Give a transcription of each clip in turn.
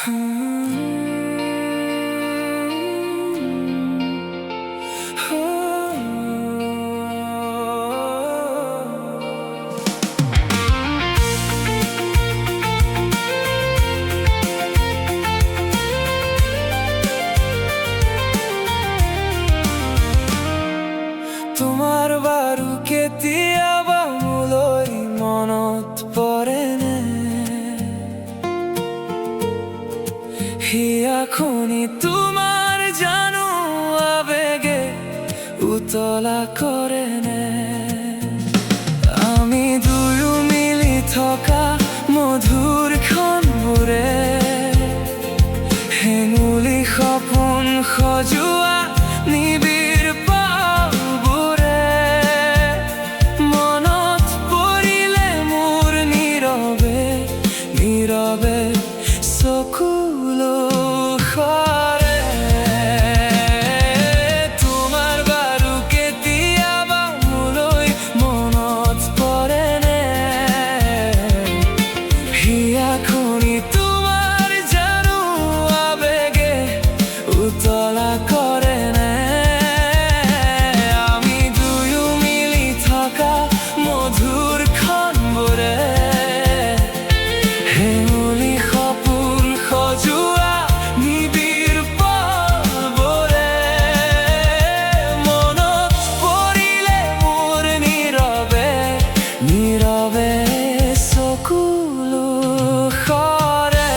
তোমাৰ বাৰু কেতিয়াবা মোলৈ মনত পৰেনে? হিয়াখনি তোমাৰ জানো আবেগে উতলা কৰেনে? আমি দুয়ো মিলি থকা মধুৰ ক্ষণবোৰে হেঙুলি সপোন সজোৱা নিবিড় পলবোৰে মনত পৰিলে মোৰ নীৰৱে নীৰৱে চকুলো সৰে। তোমাৰ বাৰু কেতিয়াবা মোলৈ মনত পৰেনে? হিয়াখনি তোমাৰ জানো আবেগে উতলা কৰেনে? আমি দুয়ো মিলি থকা মধুৰ ক্ষণবোৰে হেঙুলি সপোন সজোৱা নিবিড় পলবোৰে মনত পৰিলে মোৰ নীৰৱে নীৰৱে চকুলো সৰে।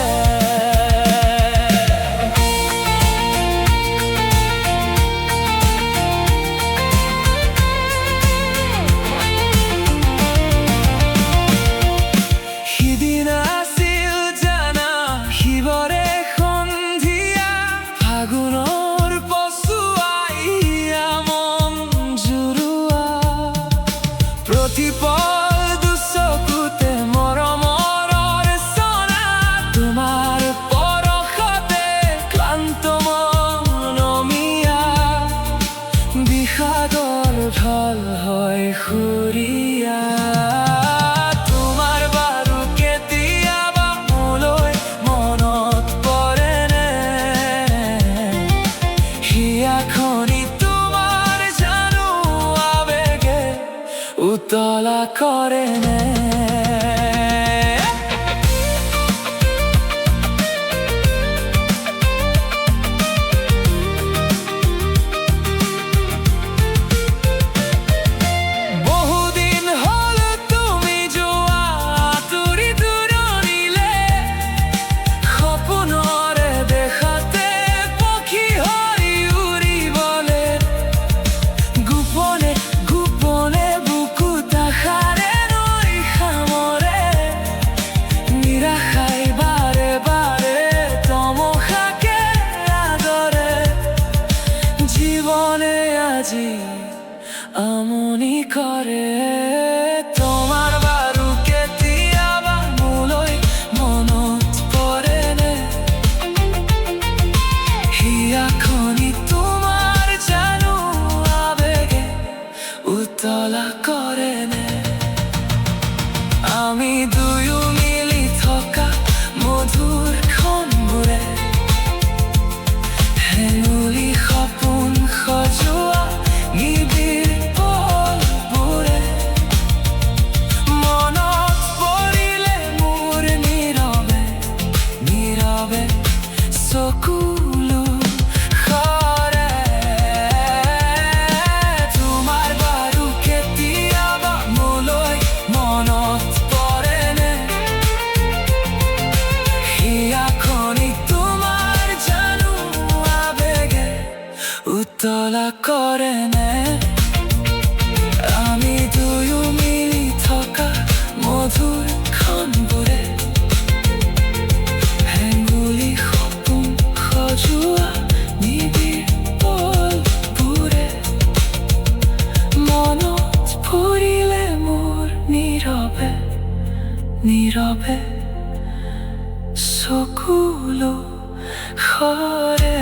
সিদিনা আছিল জানা শিৱৰে সন্ধিয়া, ফাগুনৰ পছুৱাই মন জুৰুৱা, প্ৰতিপল দুচকুতে মৰমৰ ৰচনা, তোমাৰ পৰশতে ক্লান্ত মনমীয়া, বিষাদৰ ঢল হয় সুৰীয়া। তোমাৰ বাৰু কেতিয়াবা মোলৈ মনত পৰেনে? হিয়াখনি তোমাৰ জানো আবেগে উতলা কৰেনে? বহুদিন হল তুমি যোৱা আঁতৰি দূৰণিলে, সপোনৰে দেখাতে পক্ষী হৈ উৰিবলে, গোপনে গোপনে বুকুত আশাৰে নৈ সামৰে, নিৰাশাই বাৰে বাৰে তমসাকে আদৰে, জীৱনে আজি আমনি কৰে। তোমাৰ বাৰু কেতিয়াবা মোলৈ মনত পৰেনে? হিয়াখনি তোমাৰ জানো আবেগে উতলা কৰেনে? আমি দুয়ো মিলি থকা মধুৰ ক্ষণবোৰে হেঙুলি সপোন সজোৱা নিবিড় পলবোৰে মনত পৰিলে মোৰ নীৰৱে নীৰৱে চকুলো সৰে। তোমাৰ বাৰু কেতিয়াবা মোলৈ মনত পৰেনে? হিয়াখনি তোমাৰ জানো আবেগে উতলা কৰেনে? আমি দুয়ো মিলি থকা মধুৰ ক্ষণবোৰে হেঙুলি সপোন সজোৱা নিবিড় পলবোৰে মনত পৰিলে মোৰ নীৰৱে নীৰৱে চকুলো সৰে।